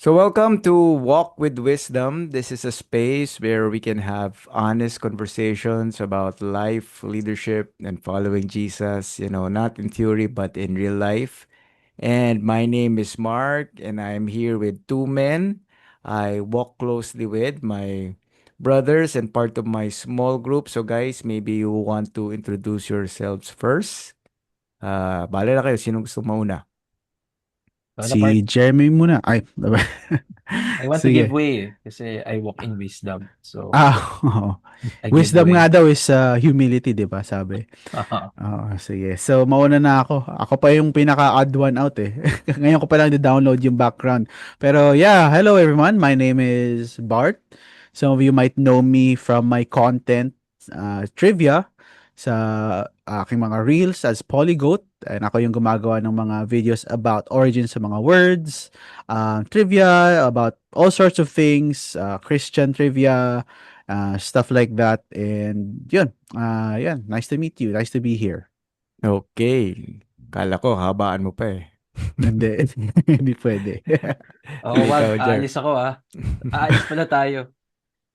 So, welcome to Walk with Wisdom. This is a space where we can have honest conversations about life, leadership, and following Jesus, not in theory, but in real life. And my name is Mark, and I'm here with two men. I walk closely with my brothers and part of my small group. So, guys, maybe you want to introduce yourselves first. Bale na kayo, sino gusto mauna? Lalo part, Si Jeremy muna. Ay, I want to give sige. way kasi I walk in wisdom. So, Oo. I give Wisdom nga way. daw is humility, di ba? Sabi. Oo, sige. So, mauna na ako. Ako pa yung pinaka-odd one out eh. Ngayon ko pa lang download yung background. Pero yeah, hello everyone. My name is Bart. Some of you might know me from my content trivia sa aking mga reels as Polygoat. And ako yung gumagawa ng mga videos about origins sa mga words, trivia, about all sorts of things, Christian trivia, stuff like that. And yun, yan, nice to meet you. Nice to be here. Okay. Kala ko, habaan mo pa eh. Hindi, hindi pwede. Oo, wag. Ikaw, Jer. Aalis ako ah. Aalis pala tayo.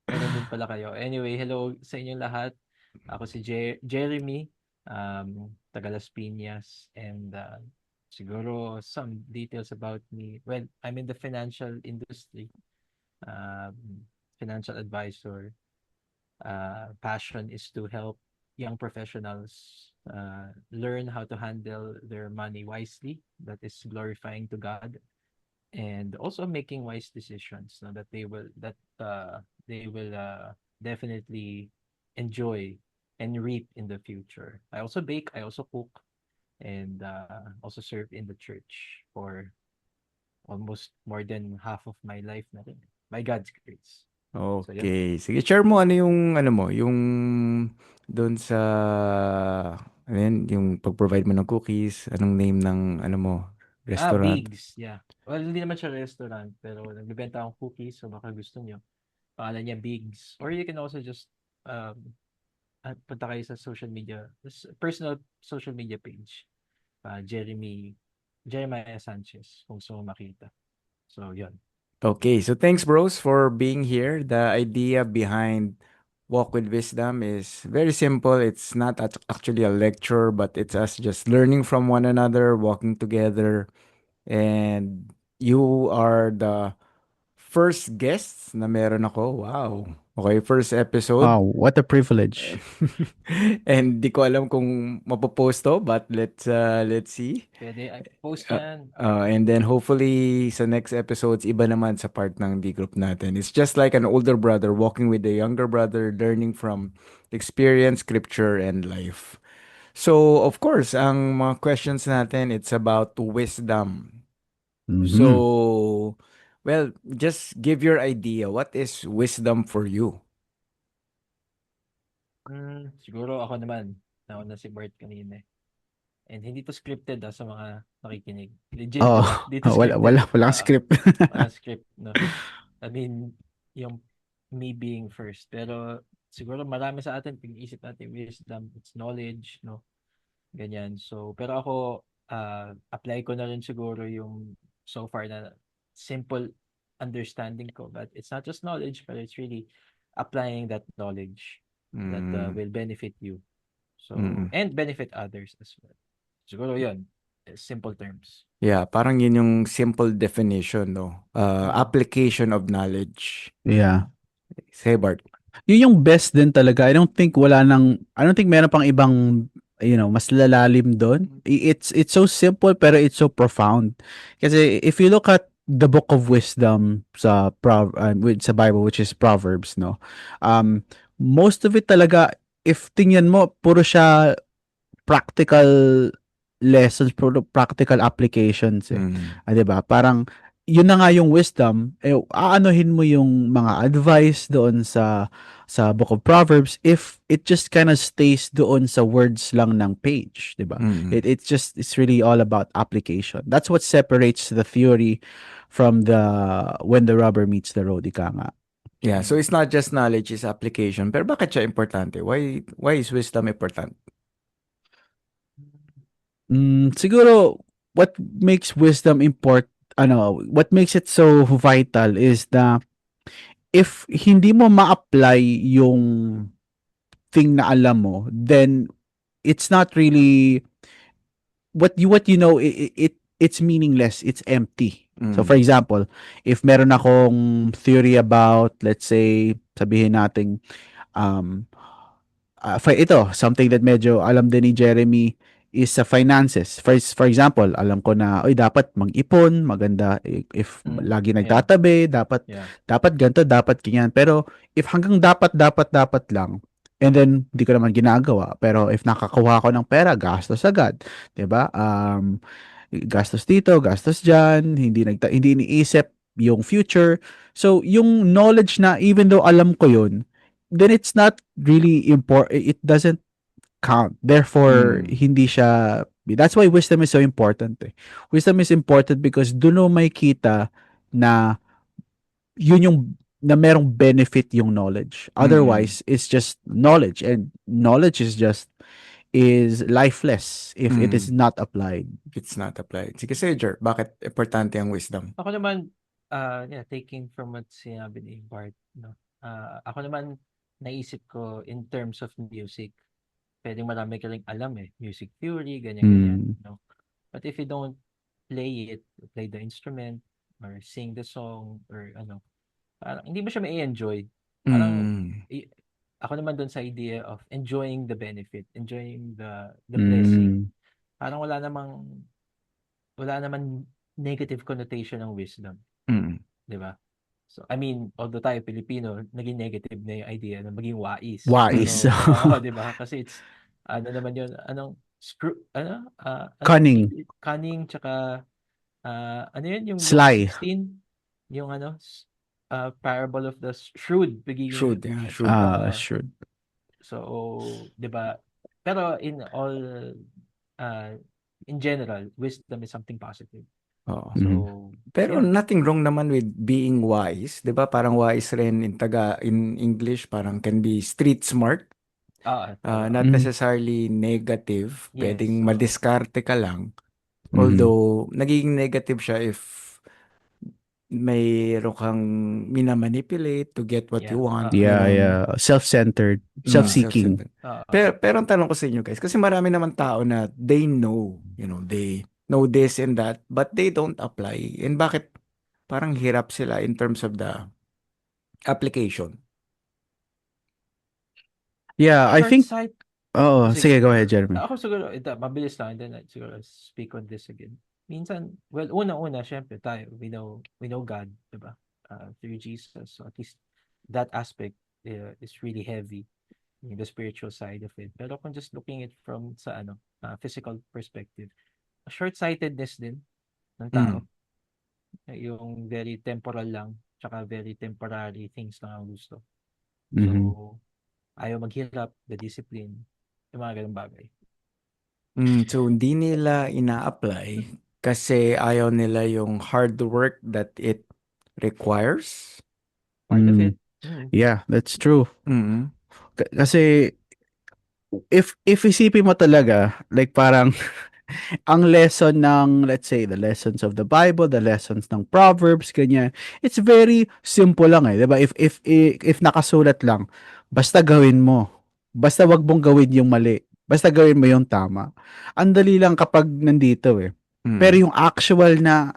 Meron din pala kayo. Anyway, hello sa inyong lahat. Ako si Jeremy, taga Las Piñas. And siguro some details about me. Well, I'm in the financial industry. Financial advisor. Passion is to help young professionals learn how to handle their money wisely, that is glorifying to God, and also making wise decisions, no, that they will definitely enjoy and reap in the future. I also bake, I also cook, and also serve in the church for almost more than half of my life na rin, by God's grace. So yun. Okay. Sige, share mo yung doon sa, ano yun, yung pag-provide mo ng cookies, anong name ng, restaurant. Bigs, yeah. Well, hindi naman siya restaurant, pero nagbebenta akong cookies, so baka gusto niyo. Pangalan niya Bigs. Or you can also just punta kayo sa social media, personal social media page. Jeremiah Sanchez, kung gusto mo makita. So, yun. Okay, so thanks, bros, for being here. The idea behind Walk with Wisdom is very simple. It's not actually a lecture, but it's us just learning from one another, walking together. And you are the first guests na meron ako. Wow. Okay, first episode. Wow, what a privilege. And di ko alam kung mapopost to, but let's see. Pwede, post yan. And then hopefully sa next episodes, iba naman sa part ng D group natin. It's just like an older brother walking with a younger brother, learning from experience, scripture, and life. So, of course, ang mga questions natin, it's about wisdom. Mhm. So, well, just give your idea. What is wisdom for you? Siguro ako naman, nauna si Bart kanina. And hindi to scripted sa mga nakikinig. Legit Oh, to dito scripted. walang script. Walang script, no. I mean, yung me being first. Pero siguro marami sa atin, pag-iisip natin wisdom, it's knowledge, no? Ganyan. So, pero ako, apply ko na rin siguro yung so far na simple understanding ko. But it's not just knowledge, but it's really applying that knowledge that Mm, will benefit you. So, mm. and benefit others as well. Siguro yun, simple terms. Yeah, parang yun yung simple definition, no? Mm. Application of knowledge. Yeah. Say, Bart. Yun yung best din talaga. I don't think meron pang ibang, mas lalalim doon. It's so simple pero it's so profound. Kasi if you look at the book of wisdom sa Bible, which is Proverbs, no? Um Most of it talaga, if tingnan mo, puro siya practical lessons, practical applications eh. Mm, 'Di ba? Parang yun na nga yung wisdom, aanuhin mo yung mga advice doon sa Book of Proverbs if it just kind of stays doon sa words lang ng page, 'di ba? mm. It's really all about application. That's what separates the theory from the when the rubber meets the road, ika nga. Yeah, so Mm. it's not just knowledge, it's application. Pero bakit siya importante? Why is wisdom important? Siguro what makes wisdom what makes it so vital is na if hindi mo ma-apply yung thing na alam mo, then it's not really what you know, it's meaningless, it's empty. So for example, if meron akong theory about, let's say, sabihin natin, um ito, something that medyo alam din ni Jeremy is sa finances. For example, alam ko na, oy, dapat mag-ipon, maganda if lagi Yeah. nagtatabi, dapat Yeah. ganito, dapat ganyan. Pero if hanggang dapat lang, and then hindi ko naman ginagawa, pero if nakakuha ko ng pera, gastos agad, 'di ba? Gastos dito, gastos diyan, hindi iniisip yung future. So yung knowledge na even though alam ko yun, then it's not really important. It doesn't count. Therefore, hindi siya. That's why wisdom is so important. Wisdom is important because doon mo makita na yun yung na merong benefit yung knowledge. Otherwise, it's just knowledge, and knowledge is lifeless if it is not applied. It's not applied. Sige, Sager, bakit importante ang wisdom? Ako naman, yeah, taking from what sinabi ni Bart, no? Ako naman, naisip ko in terms of music, pwedeng marami ka ring alam music theory, ganyan, no? But if you don't play the instrument, or sing the song, or parang hindi mo siya ma-enjoy. Parang, ako naman dun sa idea of enjoying the benefit, enjoying the blessing. Parang wala naman negative connotation ng wisdom. Di ba? So, I mean, although tayo Pilipino, naging negative na yung idea na maging wais. Wais. So, di ba? Kasi it's, naman yun, Cunning. Cunning, tsaka, ano yun, yung Sly. 16, yung parable of the shrewd. Shrewd, yeah, shrewd. Shrewd. So, di ba? Pero in general, wisdom is something positive. Oo. So, Pero yeah. nothing wrong naman with being wise, 'di ba? Parang wise rin in English parang can be street smart. Not necessarily negative. Yes, Pwedeng oo. madiskarte ka lang. Although nagiging negative siya if mayroon kang minamanipulate to get what you want. Yeah. Self-centered. Self-seeking. Pero ang tanong ko sa inyo guys, kasi marami naman tao na they know, they know this and that, but they don't apply. And bakit parang hirap sila in terms of the application? Yeah, I think. Short-sight. Sige, go ahead, Jeremy. Ako siguro, mabilis lang, and then siguro speak on this again. Minsan, well, una, syempre tayo, we know God, diba? Through Jesus. So at least that aspect is really heavy, the spiritual side of it. Pero kung just looking it from sa physical perspective, short-sightedness din ng tao. Yung very temporal lang, tsaka very temporary things lang ang gusto. So, ayaw maghirap, the discipline, yung mga ganung bagay. So, hindi nila ina-apply kasi ayaw nila yung hard work that it requires. Part of it. Yeah, that's true. Kasi if isipin mo talaga, like parang ang lesson ng, let's say, the lessons of the Bible, the lessons ng Proverbs, ganyan, it's very simple lang diba? If nakasulat lang, basta gawin mo. Basta wag mong gawin yung mali. Basta gawin mo yung tama. Ang dali lang kapag nandito Pero yung actual na,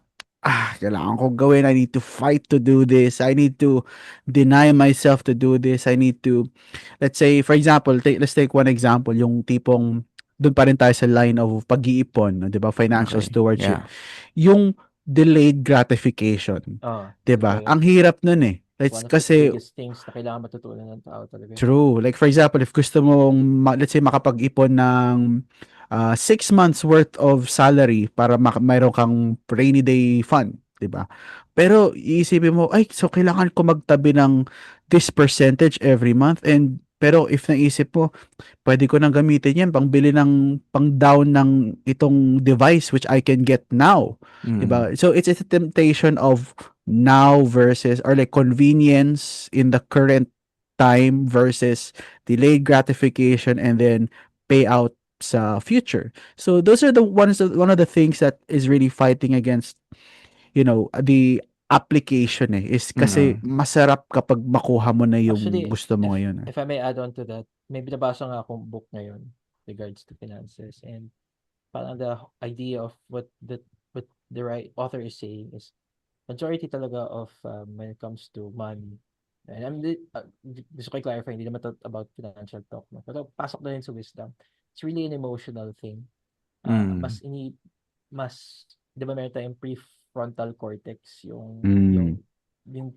kailangan ko gawin, I need to fight to do this, I need to deny myself to do this, I need to, let's say, for example, let's take one example, yung tipong, doon pa rin tayo sa line of pag-iipon, di ba? Financial stewardship. Yung delayed gratification. Di ba? Ang hirap nun One of the biggest things na kailangan matutunan ng tao talaga. True. Like for example, if gusto mong, let's say, makapag-ipon ng 6 months worth of salary para mayroon kang rainy day fund, di ba? Pero iisipin mo, so kailangan ko magtabi ng this percentage every month, and pero if naisip mo, pwede ko nang gamitin yan pangbili ng pang-down ng itong device which I can get now. Diba? So it's a temptation of now versus, or like convenience in the current time versus delayed gratification and then payout sa future. So those are one of the things that is really fighting against the application is kasi masarap kapag makuha mo na yung Actually, gusto mo ngayon. if I may add on to that, may binabasa nga akong book ngayon regards to finances, and parang the idea of what the right author is saying is majority talaga of when it comes to money, and gusto ko i-clarify, hindi naman to about financial talk, no? Pero pasok na rin sa wisdom. It's really an emotional thing. Mas mas, 'di ba meron tayong prefrontal cortex, Mm. yung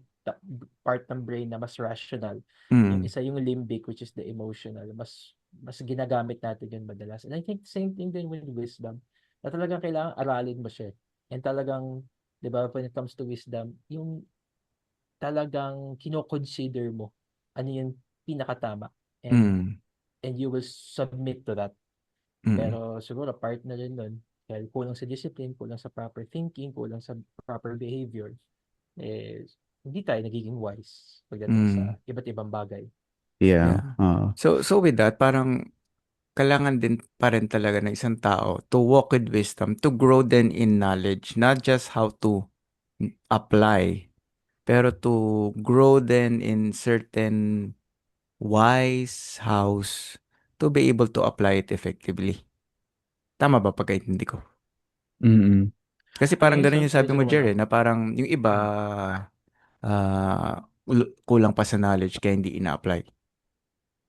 part ng brain na mas rational. Yung isa yung limbic, which is the emotional. Mas ginagamit natin yun madalas. And I think same thing din with wisdom. Na talagang kailangan aralin mo siya. And talagang, 'di ba, when it comes to wisdom, yung talagang kino-consider mo ano yung pinakatama, and you will submit to that. Pero siguro part na rin nun, dahil kulang sa discipline, kulang sa proper thinking, kulang sa proper behavior, hindi tayo nagiging wise pagdating sa iba't ibang bagay. Yeah. So with that, parang kailangan din pa rin talaga ng isang tao to walk with wisdom, to grow then in knowledge, not just how to apply, pero to grow then in certain wise house to be able to apply it effectively. Tama ba pagkaintindi ko? Mm. Kasi parang ganun yung Medyo sabi mo, Jerry, ano, na parang yung iba kulang pa sa knowledge kaya hindi ina-apply.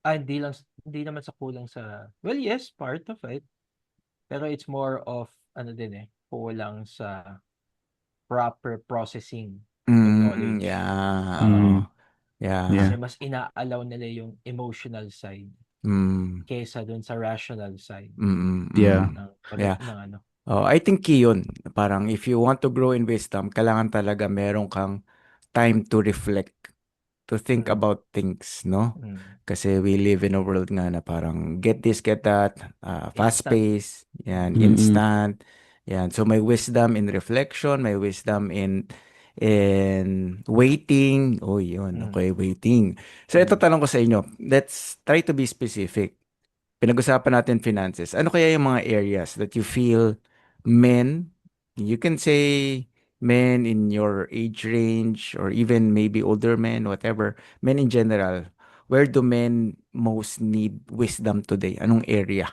hindi naman sa kulang sa, well, yes, part of it. Pero it's more of, kulang sa proper processing ng knowledge. Yeah. Mm. Yeah. Kasi mas ina-allow nila yung emotional side kaysa dun sa rational side Yeah. Yeah. ng ano. I think key yun. Parang if you want to grow in wisdom, kailangan talaga meron kang time to reflect, to think about things, no? Kasi we live in a world nga na parang get this, get that, fast pace, yan, instant. Yan. So may wisdom in reflection, may wisdom in waiting. Oh, yun. Okay, waiting. So ito tanong ko sa inyo. Let's try to be specific. Pinag-usapan natin finances. Ano kaya yung mga areas that you feel men, you can say men in your age range or even maybe older men, whatever, men in general, where do men most need wisdom today? Anong area?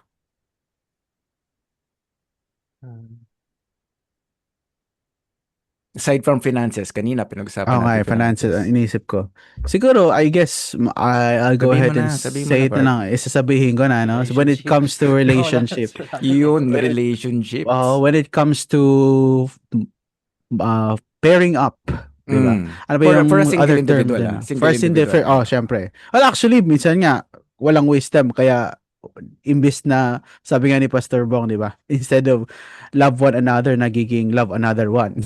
Aside from finances, kanina pinag-usapan natin Finances, finances. inisip ko. Siguro, I guess, I'll go Sabihin mo ahead and na, sabihin mo say na, it na lang. Isasabihin ko na, no? So when it comes to relationship, Yun, relationships. when it comes to pairing up, di ba? Ano ba yung For a single other term individual, dun? single individual. Syempre. Well, actually, minsan nga, walang wisdom, kaya imbis na, sabi nga ni Pastor Bong, di ba? Instead of love one another, nagiging love another one.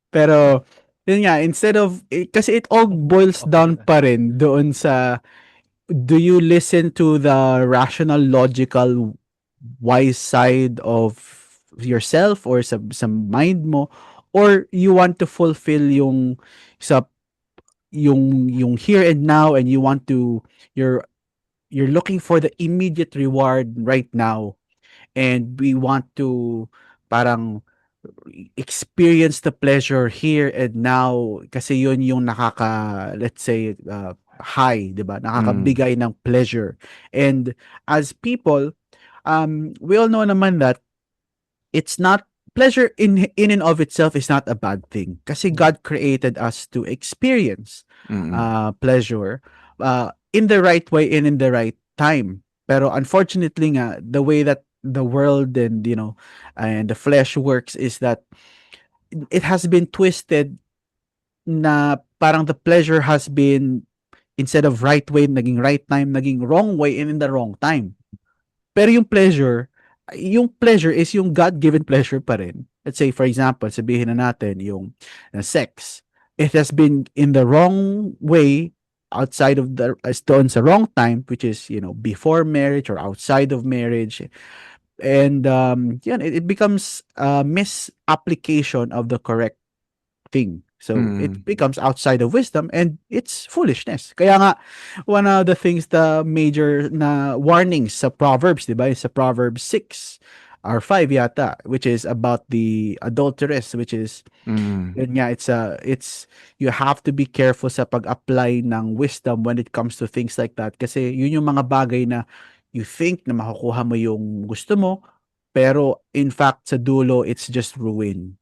Pero, yun nga, kasi it all boils down pa rin doon sa, do you listen to the rational, logical, wise side of yourself or sa mind mo, or you want to fulfill sa yung here and now, and you want to you're looking for the immediate reward right now, and we want to parang experience the pleasure here and now kasi yun yung let's say high, 'di ba? Nakakabigay ng pleasure. And as people, we all know naman that it's not pleasure in and of itself is not a bad thing kasi God created us to experience pleasure in the right way and in the right time. Pero unfortunately nga, the way that the world and and the flesh works is that it has been twisted na parang the pleasure has been, instead of right way, naging right time, naging wrong way and in the wrong time. Pero yung pleasure is yung God-given pleasure pa rin. Let's say, for example, sabihin na natin yung sex. It has been in the wrong way, outside of doon sa wrong time, which is, before marriage or outside of marriage. And it becomes a misapplication of the correct thing. So it becomes outside of wisdom and it's foolishness. Kaya nga, one of the things, the major na warnings sa Proverbs, di ba? Sa Proverbs 6, or 5 yata, which is about the adulteress, which is Mm. yun nga, it's you have to be careful sa pag-apply ng wisdom when it comes to things like that. Kasi yun yung mga bagay na you think na makukuha mo yung gusto mo, pero in fact sa dulo it's just ruin.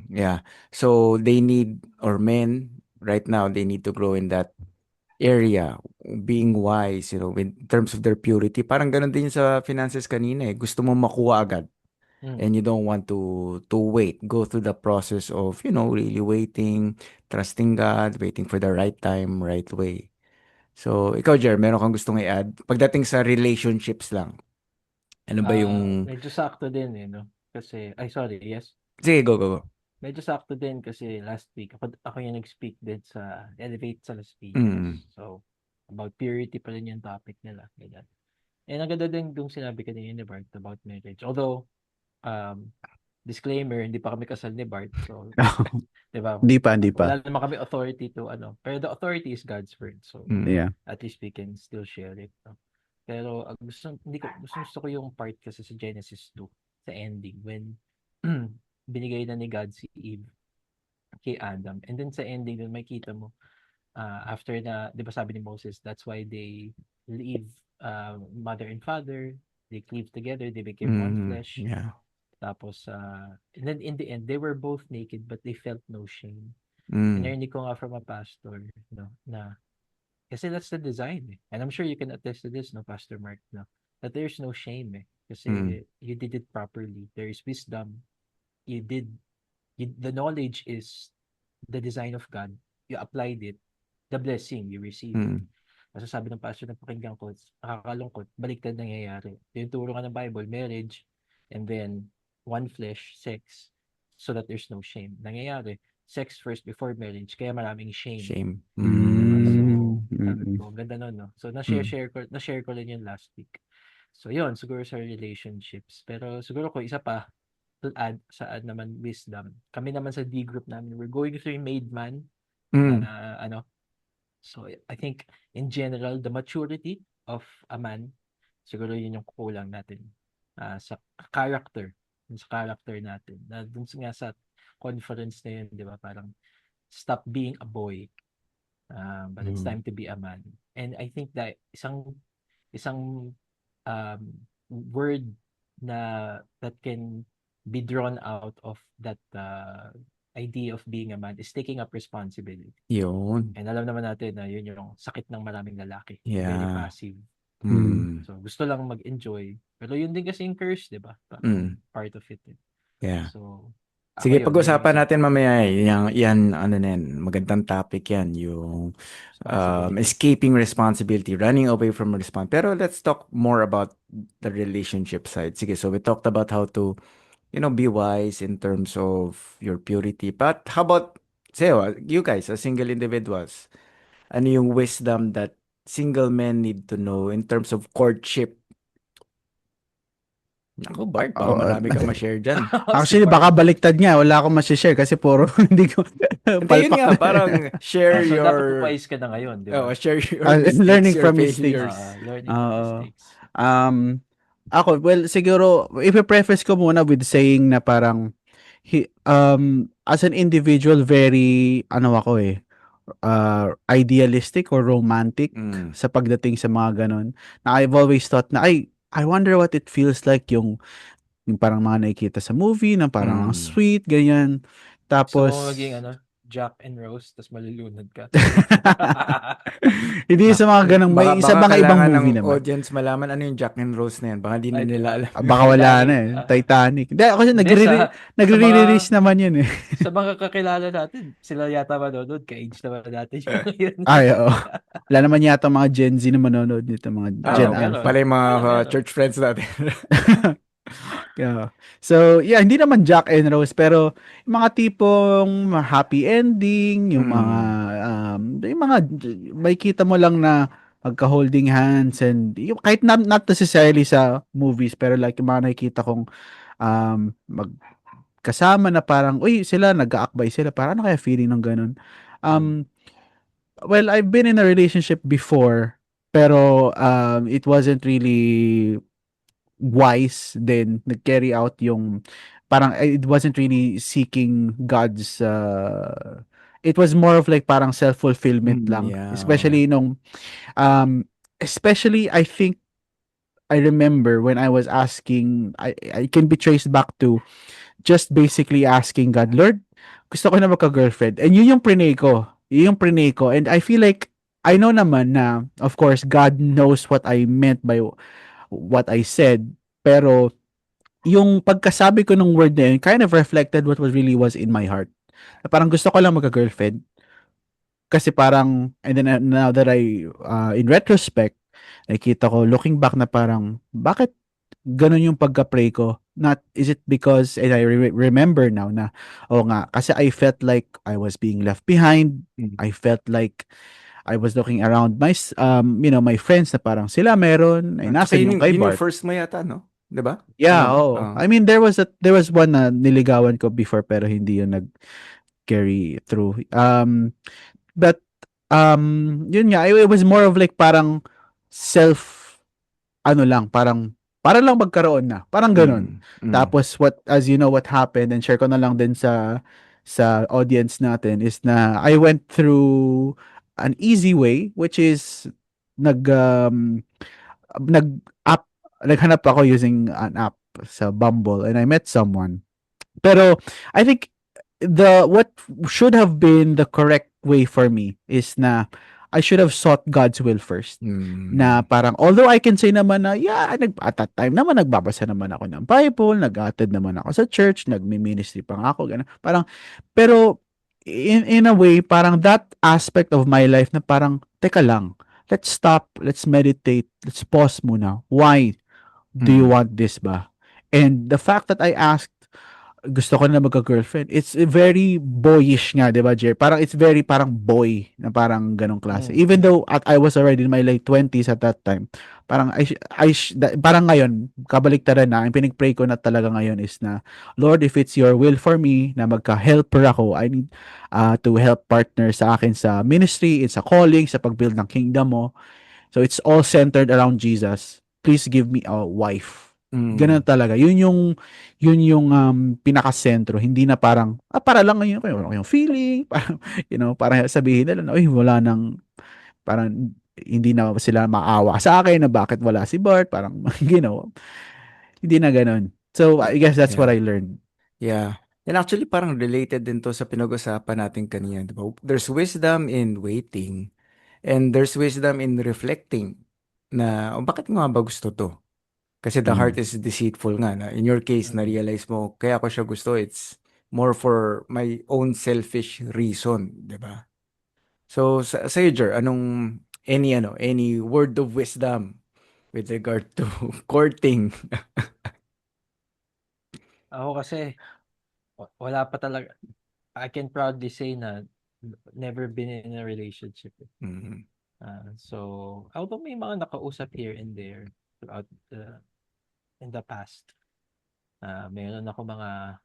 Yeah. So they need, or men right now, they need to grow in that area, being wise, in terms of their purity. Parang ganun din sa finances kanina eh. Gusto mo makuha agad and you don't want to wait. Go through the process of, really waiting, trusting God, waiting for the right time, right way. So, ikaw, Jer, meron kang gustong i-add? Pagdating sa relationships lang, ano ba yung... Medyo sakto din no? Kasi, sorry, yes. Sige, go, go, go. Medyo sakto din kasi last week, ako yung nag-speak din sa Elevate sa Las Mm. Piñas. So, about purity pa rin yung topic nila. Ganyan. And ang ganda din yung sinabi kanina ni Bart about marriage. Although, disclaimer, hindi pa kami kasal ni Bart. So, di ba? Hindi pa. Wala naman kami authority to Pero the authority is God's word. So, Yeah. at least we can still share it. No? Pero gusto ko yung part kasi sa Genesis 2, sa ending, when binigay na ni God si Eve kay Adam. And then sa ending, dun makita mo, after na, di ba sabi ni Moses, that's why they leave mother and father, they cleave together, they became one flesh. Yeah. Tapos, and then in the end, they were both naked but they felt no shame. Mm. Narinig ko nga from a pastor, na kasi that's the design eh. And I'm sure you can attest to this, no, Pastor Mark, no? That there's no shame eh. Kasi you did it properly. There is wisdom. The knowledge is the design of God. You applied it. The blessing, you receive it. Kasi sabi ng pastor na pakinggan ko, nakakalungkot, baliktad nangyayari. Yung turo ka ng Bible, marriage, and then one flesh, sex, so that there's no shame. Nangyayari, sex first before marriage, kaya maraming shame. Shame. So, sabi ko, ganda nun, no? So, na-share ko rin yun last week. So, yun, siguro sa relationships. Pero siguro ko, isa pa, to add naman wisdom. Kami naman sa D group namin, we're going through made man, so I think in general, the maturity of a man, siguro yun yung kulang natin sa character natin. Dun nga sa conference na yun, di ba? Parang stop being a boy, but it's time to be a man. And I think that isang word that can be drawn out of that idea of being a man is taking up responsibility. Yun. And alam naman natin na yun yung sakit ng maraming lalaki. Yeah. Very passive. So, gusto lang mag-enjoy. Pero yun din kasi yung curse, di ba? Part of it. Yeah. So, sige, pag-usapan natin mamaya yan, ano na yan, magandang topic yan, yung escaping responsibility, running away from responsibility. Pero let's talk more about the relationship side. Sige, so we talked about how to, be wise in terms of your purity. But how about, say, you guys, as single individuals, ano yung wisdom that single men need to know in terms of courtship? Ako, Bart, baka marami kang ma-share dyan. Actually, baka baliktad nga. Wala akong ma-share kasi puro hindi ko Hindi, yun nga, parang share so, your... dapat wise ka na ngayon, di ba? share your mistakes, learning your from failures. mistakes. Learning from mistakes. Ako, well, siguro, i-preface ko muna with saying na parang, as an individual, very, idealistic or romantic sa pagdating sa mga ganon. Na I've always thought na, I wonder what it feels like yung parang mga nakikita sa movie na parang sweet, ganyan. Tapos, so, maging Jack and Rose, tas malulunod ka. hindi sa mga ganong, may isa bang ibang movie naman. Audience malaman ano yung Jack and Rose na yan. Baka di na nila alam. Baka wala na eh. Titanic. Hindi, kasi nagre-release naman yun eh. Sa mga kakilala natin, sila yata manonood, ka-age naman natin yun. Ay, oo. Wala naman yata mga Gen Z na manonood nito, mga Gen Alpha. Pala yung mga church friends natin. Yeah. So, yeah, hindi naman Jack and Rose, pero yung mga tipong happy ending, yung mga may kita mo lang na magka-holding hands and yung, kahit not necessarily sa movies, pero like yung mga nakikita kong magkasama na parang, uy, sila, nag-aakbay sila, parang ano kaya feeling ng ganun? Well, I've been in a relationship before, pero it wasn't really wise din, nag-carry out yung parang it wasn't really seeking God's it was more of like parang self-fulfillment lang. Yeah, oo. Especially um especially I think I remember when I was asking, I can be traced back to just basically asking God, Lord, gusto ko na magka-girlfriend. And yun yung prinay ko. Yun yung prinay ko. And I feel like, I know naman na, of course, God knows what I meant by what I said. Pero, yung pagkasabi ko ng word na yun, kind of reflected what was really was in my heart. Na parang gusto ko lang magka-girlfriend. Kasi parang, and then now that in retrospect, nakikita ko, looking back na parang, bakit ganun yung pagka-pray ko? Not, is it because, and I remember now na, oh nga, kasi I felt like I was being left behind. Mm. I felt like I was looking around my friends na parang sila meron, ay Tsaka nasan yung kay yun yung Bart? first mo yata, no? 'Di ba? Yeah, Tama ba? oh. I mean, there was one na niligawan ko before pero hindi yun nag-carry through. But yun nga, it was more of like parang self ano lang, parang para lang magkaroon na, parang gano'n. Mm, mm. Tapos as you know what happened, and share ko na lang din sa audience natin is na I went through an easy way, which is nag nag app naghanap ako using an app sa Bumble, and I met someone. Pero I think what should have been the correct way for me is na I should have sought God's will first. Na Mm. parang, although I can say naman na, yeah, at that time naman, nagbabasa naman ako ng Bible, nag-attend naman ako sa church, nagmi-ministry pa nga ako, gano'n. Parang, pero, in a way, parang that aspect of my life na parang, teka lang, let's stop, let's meditate, let's pause muna. Why do you Mm. want this ba? And the fact that I asked, gusto ko na magka-girlfriend. It's very boyish nga, 'di ba, Jer? Parang it's very parang boy na parang ganong klase. Even though I was already in my late 20s at that time. Parang parang ngayon, kabaliktaran na, ang pinag-pray ko na talaga ngayon is na, Lord, if it's your will for me na magka-helper ako, I need to help partner sa akin sa ministry, sa calling, sa pag-build ng kingdom mo. So it's all centered around Jesus. Please give me a wife. Ganun Mm. talaga. Yun yung pinaka-sentro. Hindi na parang, para lang ngayon yung feeling. Parang, parang sabihin nila na, wala nang, parang, hindi na sila maawa sa akin na bakit wala si Bart. Parang, hindi na ganun. So, I guess that's what Yeah. I learned. Yeah. And actually parang related din 'to sa pinag-usapan natin kanina, 'di ba? There's wisdom in waiting and there's wisdom in reflecting na, "Oh, bakit nga ba gusto 'to?" Kasi the heart Mm. is deceitful nga na. In your case, na-realize mo, kaya ko siya gusto, it's more for my own selfish reason, 'di ba? So, sa'yo, Jer, any word of wisdom with regard to courting? Ako kasi, wala pa talaga. I can proudly say na never been in a relationship. Mhm. So, although may mga nakausap here and there throughout in the past, meron ako mga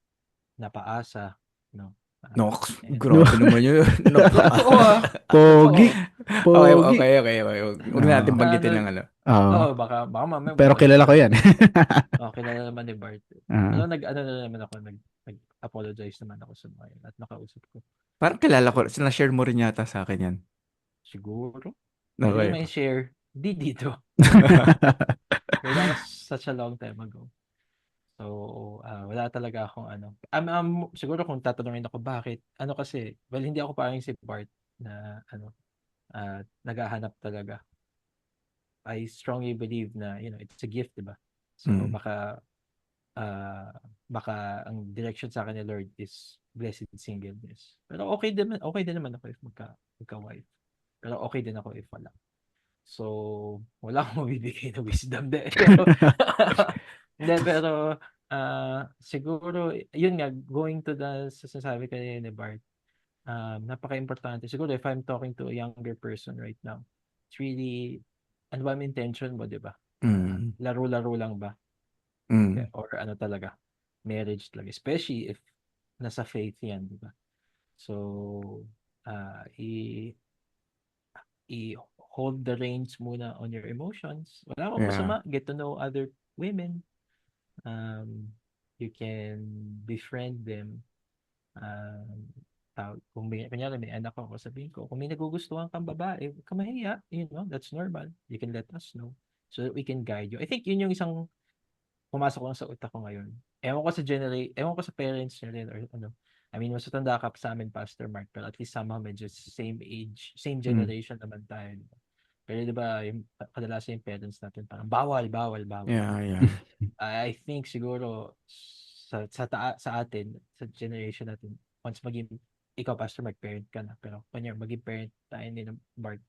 napaasa, no? Noks, And No. grabe naman yun. Napa totoo totoo. Pogi. Okay, Pogi. okay, okay, okay. Huwag natin Oo. Baka banggitin ng ano. Oo. baka mamaya Pero kilala ko mag-search. yan. Kilala naman ni Bart. Ah. Nag-ano na naman ako, nag-apologize naman ako sa mga yun at nakausap ko. Parang kilala ko, So, na-share mo rin yata sa akin yan. siguro, pwede Okay. naman i-share. Di dito. Pero that was such a long time ago. So, wala talaga akong ano. Siguro kung tatanungin ako bakit, ano kasi, well, hindi ako parang si Bart na naghahanap talaga. I strongly believe na, it's a gift, diba? So, Mm. baka ang direction sa akin ni Lord is blessed singleness. Pero okay din naman ako if magka-wife. Pero okay din ako if wala. So, wala akong mabibigay na wisdom. Hindi, pero siguro, yun nga, going to the sasabi kanina ni Bart, napaka-importante. Siguro if I'm talking to a younger person right now, it's really, ano ba ang intention mo, di ba? Mm. Laro-laro lang ba? Mm. Or ano talaga, marriage talaga. Especially if nasa faith yan, di ba? So, i-hold the reins muna on your emotions. Wala akong Yeah. masama. Get to know other women. You can befriend them. Um, kung kunyari may anak ako, sabihin ko, kung may nagugustuhan kang babae, huwag ka mahiya, that's normal. You can let us know so that we can guide you. I think yun yung isang pumasok lang sa utak ko ngayon. Ewan ko sa parents niya rin or ano. I mean, mas matanda ka pa sa amin, Pastor Mark, pero at least somehow medyo same age, same Mm. generation naman tayo. Di ba? Pero di ba, yung, kadalasan yung parents natin parang bawal, bawal, bawal. Yeah, yeah. I think siguro sa atin, sa generation natin, once maging ikaw, Pastor Mark, parent ka na, pero kanya maging parent tayo ni Mark,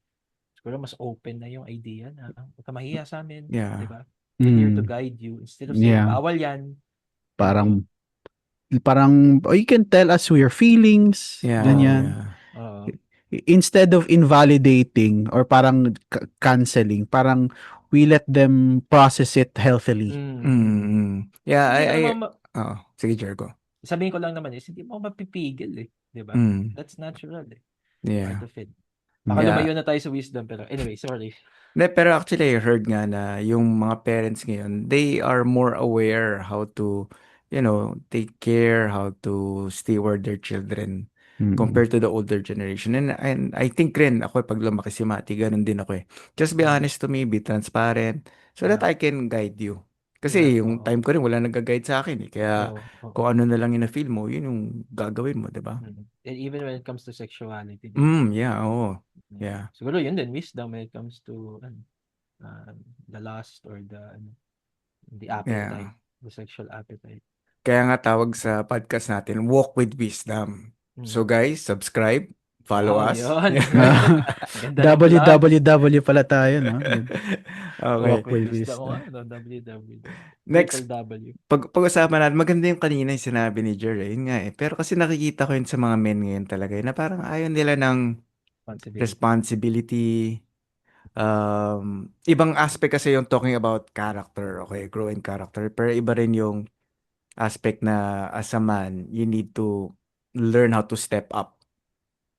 siguro mas open na yung idea na huwag ka mahiya sa amin, di Yeah. ba? We're here to Mm. guide you. Instead of saying, Yeah. bawal yan, Parang oh, you can tell us your feelings, Yeah, ganyan. yeah. Oo. Instead of invalidating or parang canceling, parang we let them process it healthily. Mm. Yeah, Hindi ka I naman, sige, Jericho. sabihin ko lang naman hindi mo mapipigil di ba? Mm. That's natural Yeah. part of it. Baka Yeah. lumayo na tayo sa wisdom, pero anyway, sorry. Pero actually, I heard nga na yung mga parents ngayon, they are more aware how to, take care, how to steward their children compared to the older generation. And I think rin, ako pag lumaki si Mati, ganun din ako eh. Just be honest to me, be transparent, so that I can guide you. Kasi yung Oo. time ko rin, wala nag-guide sa akin eh. Kaya Oo. kung ano na lang yung na-feel mo, yun yung gagawin mo, di ba? And even when it comes to sexuality, di ba? Yeah, oo. Yeah. Siguro yun din, wisdom when it comes to the lust or the appetite, the sexual appetite. Kaya nga tawag sa podcast natin, Walk with Wisdom. So guys, subscribe, follow us. Yun. Ganda ng plug. www pala tayo, no? Okay. Walk with Wisdom. wisdom. www. Next, W. pag-usapan natin, maganda yung kanina yung sinabi ni Jer, yun nga eh. Pero kasi nakikita ko yun sa mga men ngayon talaga, na parang ayaw nila ng responsibility. Ibang aspect kasi yung talking about character, okay, growing character. Pero iba rin yung aspect na as a man, you need to learn how to step up.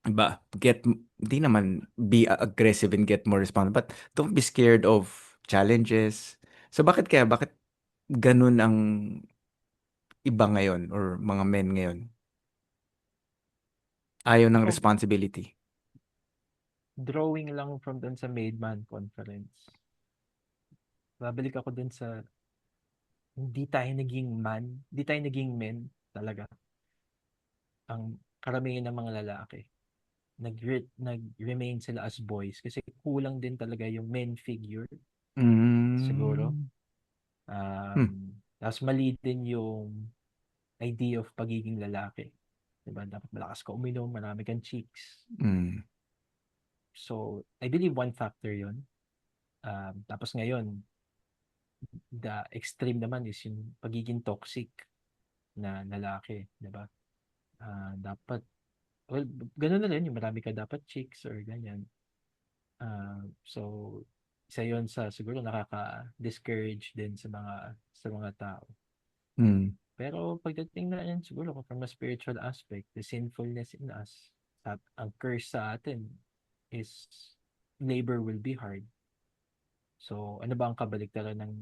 Diba? Hindi naman be aggressive and get more responsible, but don't be scared of challenges. So bakit ganun ang iba ngayon or mga men ngayon? Ayaw ng Ako, responsibility. drawing lang from dun sa Made Man Conference. Babalik ako dun sa hindi tayo naging men talaga. Ang karamihan ng mga lalaki nag-remain sila as boys kasi kulang din talaga yung men figure siguro. Tapos mali din yung idea of pagiging lalaki. Diba? Dapat malakas ka uminom, marami kang cheeks. So, I believe one factor yun. Tapos ngayon, the extreme naman is yung pagiging toxic na lalaki. Diba? Dapat, well, ganun na rin yung marami ka dapat chicks or ganyan. So, isa yun sa siguro nakaka-discourage din sa mga tao. Pero pagdating na yan siguro from a spiritual aspect, the sinfulness in us, at ang curse sa atin is labor will be hard. So, ano ba ang kabaliktaran ng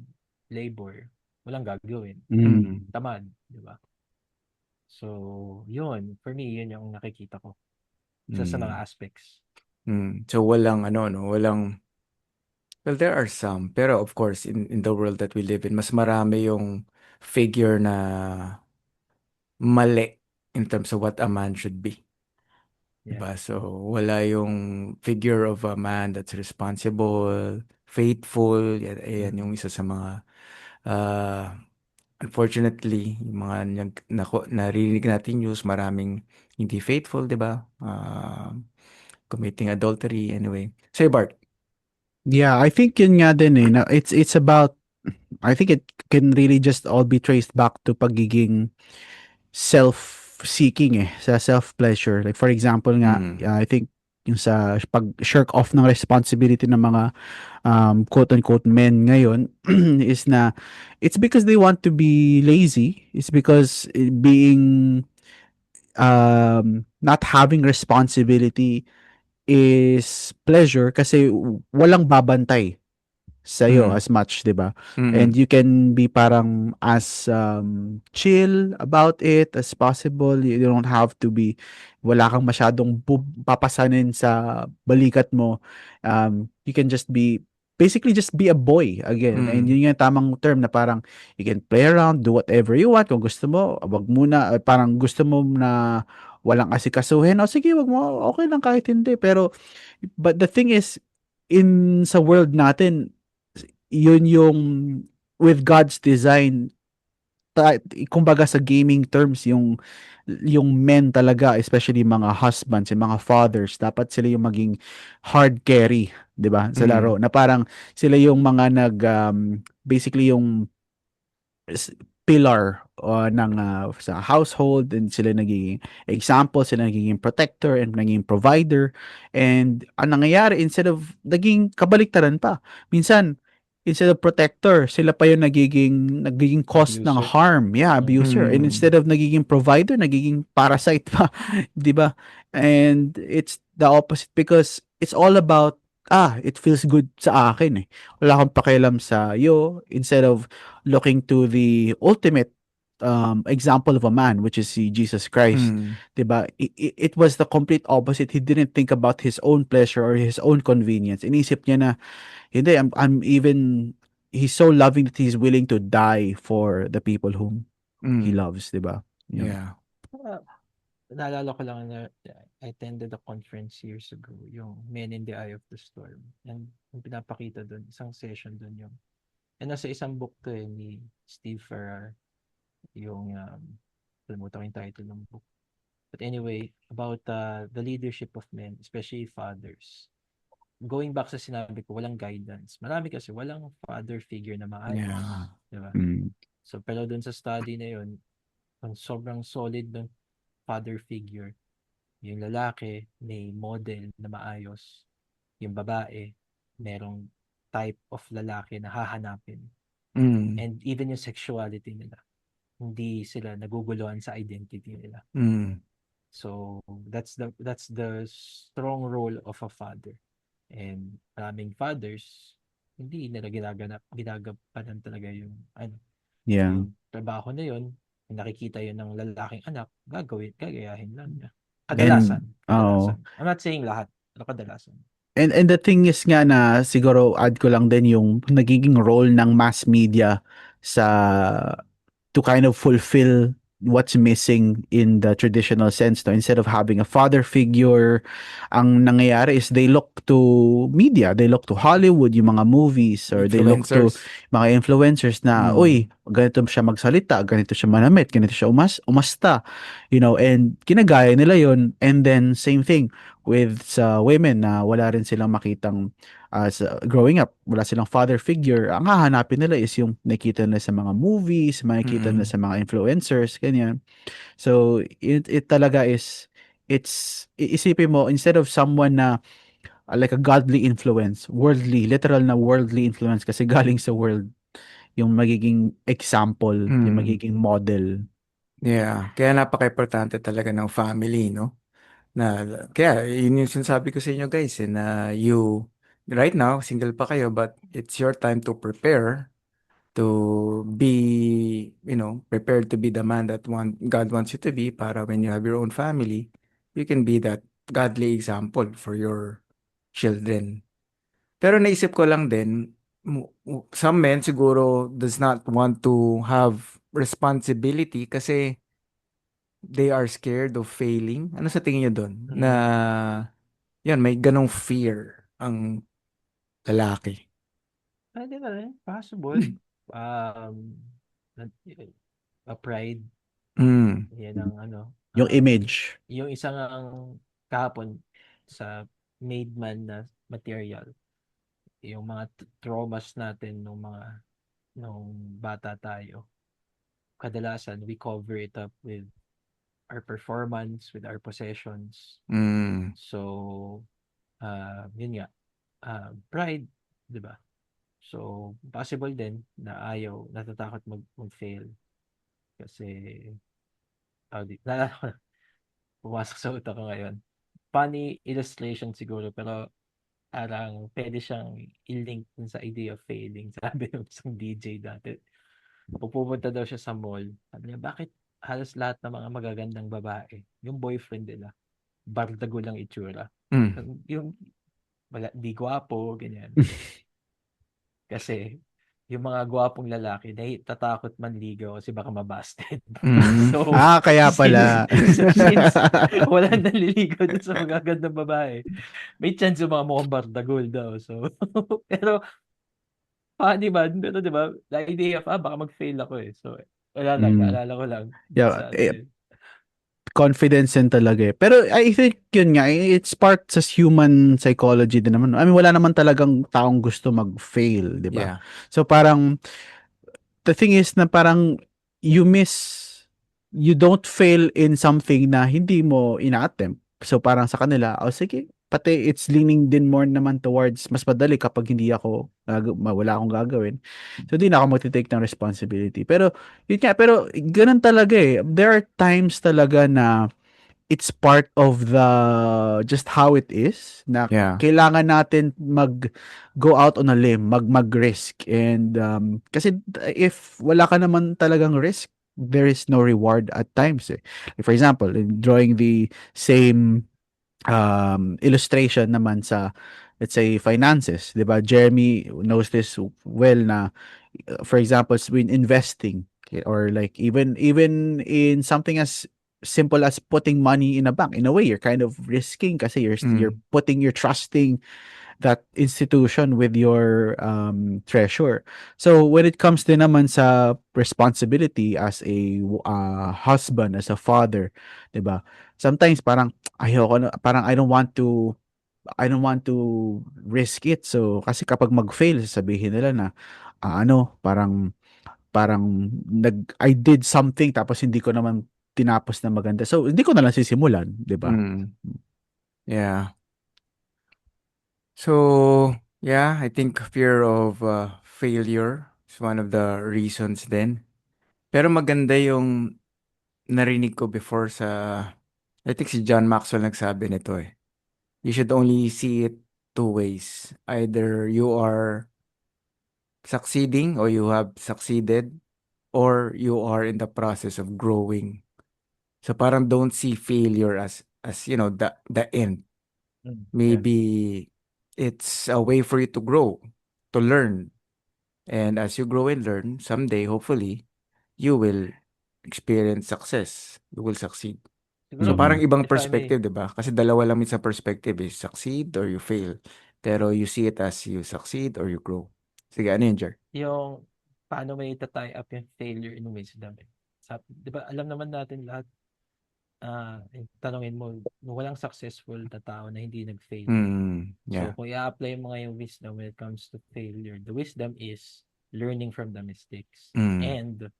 labor? Walang gagawin. Tamad, di ba? So, yun. For me, yun yung nakikita ko. Isa sa mga aspects. So, walang, well, there are some. Pero of course, in the world that we live in, mas marami yung figure na mali in terms of what a man should be. Yeah. Diba? So, wala yung figure of a man that's responsible, faithful. Yan yung isa sa mga, unfortunately, yung mga narinig natin news, maraming hindi faithful, diba? Committing adultery, anyway. Say, Bart. Yeah, I think yun nga din eh. It's about, I think it can really just all be traced back to pagiging self-seeking sa self-pleasure. Like for example nga, I think yung sa pag-shirk off ng responsibility ng mga quote-unquote men ngayon is na it's because they want to be lazy. It's because being not having responsibility is pleasure kasi walang babantay. sa'yo Mm. as much, 'di ba? And Mm. you can be parang as chill about it as possible. You don't have to be wala kang masyadong papasanin sa balikat mo. You can just be basically just be a boy again. And Mm. yun yung tamang term na parang you can play around, do whatever you want. Kung gusto mo, wag muna, parang gusto mo na walang asikasuhin, o sige, wag mo, okay lang kahit hindi. Pero, but the thing is, sa world natin, yun yung, with God's design, kumbaga sa gaming terms, yung men talaga, especially mga husbands and mga fathers, dapat sila yung maging hard carry, 'di ba? Sa laro Mm. na parang sila yung mga basically yung pillar sa household, and sila nagiging example, sila nagiging protector and naging provider. And ang nangyayari, instead of naging kabaliktaran pa, minsan instead of protector, sila pa yung nagiging cause ng Abuser. harm, yeah, abuser. And Mm. instead of nagiging provider, nagiging parasite pa, 'di ba? And it's the opposite, because it's all about, it feels good sa akin, eh. Wala akong pakialam sa iyo, instead of looking to the ultimate example of a man, which is si Jesus Christ. Mm. 'Di ba? It was the complete opposite. He didn't think about his own pleasure or his own convenience. Inisip niya na, hindi, he's so loving that he's willing to die for the people whom he Mm. loves, 'di ba? Yun. Yeah. Ah, naalala ko lang na I attended a conference years ago, yung Men in the Eye of the Storm. And yung pinapakita doon, isang session doon yung, nasa isang book to ni Steve Farrar, yung, kalimutan ko yung title ng book. But anyway, about the leadership of men, especially fathers. Going back sa sinabi ko, walang guidance. Marami kasi walang father figure na Yeah. maayos. Di ba? Mm. So, pero doon sa study na yun, ang sobrang solid ng father figure. Yung lalaki, may model na maayos. Yung babae, merong type of lalaki na hahanapin. Mm. And even yung sexuality nila, hindi sila naguguluhan sa identity nila. Mm. So, that's the strong role of a father. And maraming fathers, hindi nila ginagampanan talaga yung, Yeah. yung trabaho na yun, yung nakikita yun ng lalaking anak, gagayahin lang niya. And Kadalasan. I'm not saying lahat, pero kadalasan. And the thing is nga na siguro add ko lang din yung nagiging role ng mass media sa to kind of fulfill what's missing in the traditional sense, no? Instead of having a father figure, ang nangyayari is they look to media, they look to Hollywood, yung mga movies, or they look to Influencers. mga influencers na, Mm. uy, ganito siya magsalita, ganito siya manamit, ganito siya umasta, and kinagaya nila yon. And then same thing with sa women, na wala rin silang makitang growing up, wala silang father figure. Ang hahanapin nila is yung nakita nila sa mga movies, makikita nila Mm. sa mga influencers, ganyan. So, it talaga is, isipin mo, instead of someone na like a godly influence, worldly, literal na worldly influence, kasi galing sa world, yung magiging example, yung Mm. magiging model. Yeah. Kaya napaka-importante talaga ng family, no? Kaya yun yung sinasabi ko sa inyo guys, na right now, single pa kayo, but it's your time to prepare to be, prepared to be the man that God wants you to be, para when you have your own family, you can be that godly example for your children. Pero naisip ko lang din, some men siguro does not want to have responsibility kasi they are scared of failing. Ano sa tingin niyo doon? Na, yan, may ganong fear ang lalaki. Pwede na rin, possible. Um, a pride, Mm. yan ang Yung image. yung isang kahapon sa made man na material, yung mga traumas natin nung bata tayo, kadalasan we cover it up with our performance, with our possessions. Mm. So, yun nga, pride, di ba? So, possible din na natatakot mag-fail. Kasi, naalala ko na, pumasok sa utak ko ngayon. Funny illustration siguro, pero parang pwede siyang i-link dun sa idea of failing. Sabi ng isang DJ dati, pupunta daw siya sa mall. Sabi niya, bakit halos lahat ng mga magagandang babae, yung boyfriend nila, bardago lang itsura. Mm. Yung wala, di gwapo, ganyan. Kasi yung mga gwapong lalaki, tatakot manligaw kasi baka mabasted. Mm. So, Kaya pala. since wala naliligaw dun sa magagandang babae, may chance yung mga mukhang bardagol daw. So, pero, funny man, pero diba, the idea of, baka mag-fail ako eh. So, wala lang, Mm. naalala ko lang. Yeah, Sa ano yun. confidence din talaga eh. Pero I think yun nga, it's part sa human psychology din naman. I mean, wala naman talagang taong gusto mag-fail, di ba? Yeah. So parang, the thing is na parang you don't fail in something na hindi mo ina-attempt. So parang sa kanila, sige, pati it's leaning din more naman towards mas madali kapag hindi ako wala akong gagawin. So di na ako magte-take ng responsibility. Pero yun nga, pero ganun talaga eh. There are times talaga na it's part of the just how it is na Yeah. kailangan natin mag go out on a limb, mag-risk. And kasi if wala ka naman talagang risk, there is no reward at times eh. Like for example, in drawing the same illustration naman sa, let's say, finances, 'di ba? Jeremy knows this well na for example, when investing, okay, or like even in something as simple as putting money in a bank, in a way you're kind of risking kasi you're you're trusting that institution with your treasure. So when it comes din naman sa responsibility as a husband, as a father, 'di ba? Sometimes parang ayoko na, parang I don't want to risk it. So kasi kapag mag-fail, sasabihin nila na parang I did something tapos hindi ko naman tinapos na maganda. So hindi ko na lang sisimulan, 'di ba? Mm. Yeah. So, yeah, I think fear of failure is one of the reasons then. Pero maganda yung narinig ko before I think si John Maxwell nagsabi nito eh. You should only see it two ways. Either you are succeeding or you have succeeded or you are in the process of growing. So parang don't see failure as the end. Yeah. Maybe it's a way for you to grow, to learn. And as you grow and learn, someday, hopefully, you will experience success. You will succeed. So Siguro, parang ibang if I may, perspective, 'di ba? Kasi dalawa lang minsan perspective is succeed or you fail. Pero you see it as you succeed or you grow. Sige, ano yun, Jer? yung paano may tie up yung failure in wisdom eh. Di ba, alam naman natin lahat, tanongin mo, walang successful na tao na hindi nag-fail. So, Yeah. kung i-apply mo nga yung wisdom when it comes to failure, the wisdom is learning from the mistakes and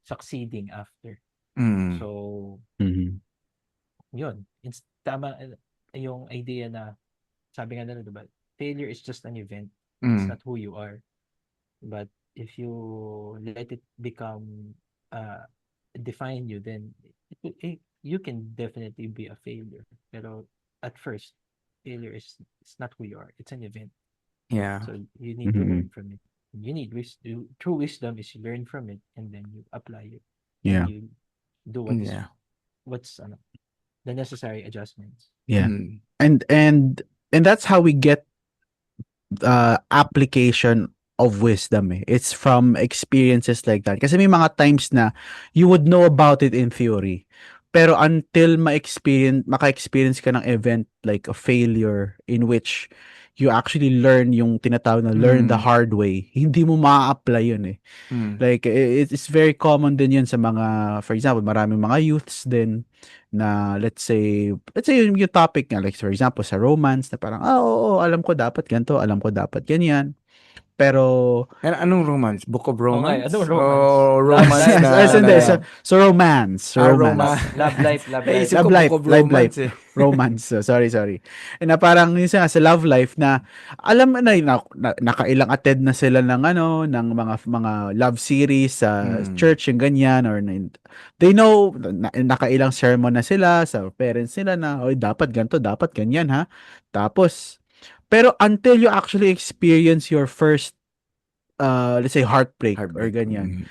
succeeding after. So, Mhm. yun. It's tama yung idea na, sabi nga nila, diba, failure is just an event. It's not who you are. But if you let it become, define you, then you can definitely be a failure. Pero at first, failure is it's not who you are. It's an event. Yeah. So you need to learn from it. You need true wisdom is you learn from it and then you apply it. Yeah. And you do Yeah. what's the necessary adjustments. Yeah. And that's how we get application of wisdom eh. It's from experiences like that. Kasi may mga times na you would know about it in theory. Pero until maka-experience ka ng event like a failure in which you actually learn yung tinatawag na learn the hard way, hindi mo ma-apply yun eh. Like, it's very common din yun sa mga, for example, maraming mga youths din na, let's say yung topic nga, like, for example, sa romance, na parang, oo, alam ko dapat ganito, alam ko dapat ganyan. Pero, Anong romance? Book of Okay, Romance? anong romance? O Love romance life. hindi, na so romance. romance. Love life. Naisip ko Love life, Book of life, Romance eh. romance. So, sorry. Na parang yun sa love life na alam mo na nakailang attend na sila ng ng mga love series sa church yung ganyan or they know nakailang sermon na sila sa parents nila na oy dapat ganto, dapat ganyan ha. Tapos Pero until you actually experience your first, let's say heartbreak or Heartbreak. ganyan,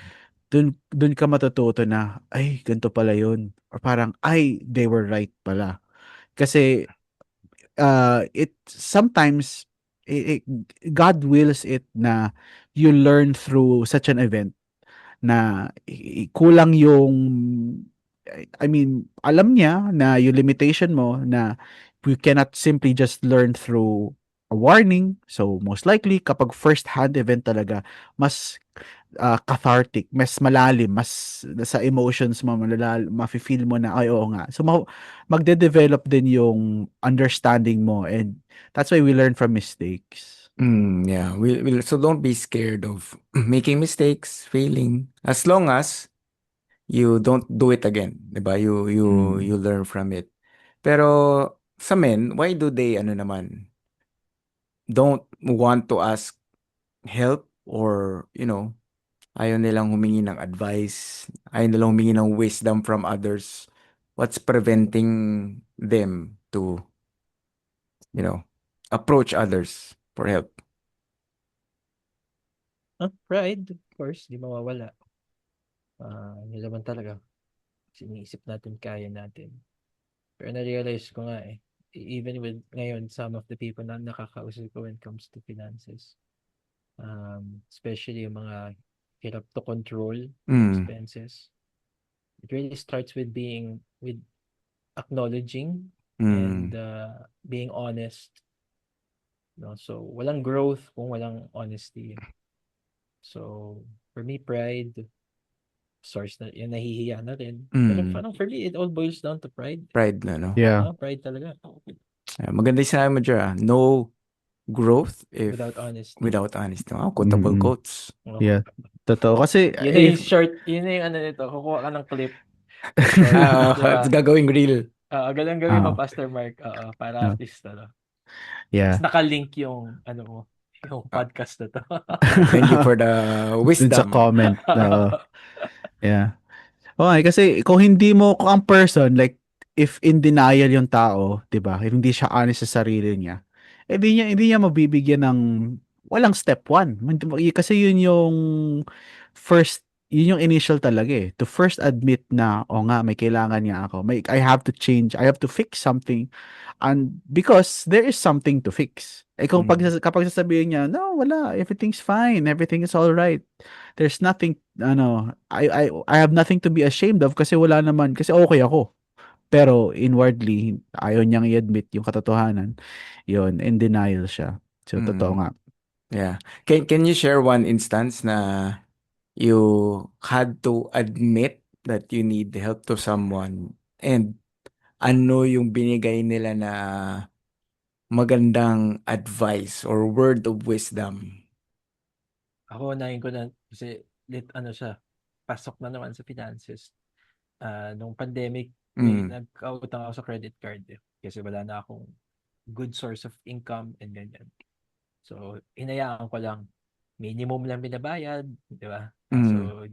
dun ka matututo na, ay, ganito pala yun. Or parang, ay, they were right pala. Kasi, it sometimes, God wills it na you learn through such an event na kulang yung, I mean, alam niya na yung limitation mo na we cannot simply just learn through a warning. So, most likely, kapag first-hand event talaga, mas cathartic, mas malalim, mas sa emotions mo, mafe-feel mo na, ay, oo nga. So, magde-develop din yung understanding mo, and that's why we learn from mistakes. Yeah. So don't be scared of making mistakes, failing. As long as you don't do it again, 'di ba? You learn from it. Pero sa men, why do they ano naman, don't want to ask help or, ayaw nilang humingi ng advice, ayaw nilang humingi ng wisdom from others. What's preventing them to, you know, approach others for help? Pride, of course, di mawawala. Yun naman talaga. Iniisip natin, kaya natin. Pero na-realize ko nga even with ngayon, some of the people na nakakausap ko when it comes to finances, especially yung mga hirap to control expenses, it really starts with acknowledging and being honest. No? So, walang growth kung walang honesty. So, for me, pride, source na, yung nahihiya na rin. Pero parang for me, it all boils down to pride. Pride na, no? Yeah. Pride talaga. Maganda yung sinabi mo, Jer, no growth if Without honesty. without honesty. Quotable quotes. Yeah. Totoo. Kasi, Yun na yung short, yun na yung ano nito, kukuha ka ng clip. It's gagawing real. Gawin mo, Pastor Mark, para at least, yeah. nakalink yung, yung podcast na to. Thank you for the Dun sa wisdom. comment. Yeah. Okay, kasi kung hindi mo, kung ang person, like, if in denial yung tao, 'di ba? If hindi siya honest sa sarili niya, hindi niya mabibigyan ng walang step one. Kasi yun yung initial talaga eh. To first admit na, o nga, may kailangan niya ako. I have to change. I have to fix something. And because there is something to fix. Kung kapag sasabihin niya, no, wala, everything's fine, everything is all right. There's nothing, I have nothing to be ashamed of kasi wala naman, kasi okay ako. Pero inwardly, ayaw niyang i-admit yung katotohanan. Yun, in denial siya. So, totoo nga. Yeah. Can you share one instance na you had to admit that you need help to someone and ano yung binigay nila na magandang advice or word of wisdom? Ako, unahin ko na, kasi, pasok na naman sa finances. Nung pandemic, nagkautang ako sa credit card kasi wala na akong good source of income and ganyan. So, hinayaan ko lang. Minimum lang binabayad, di ba? So,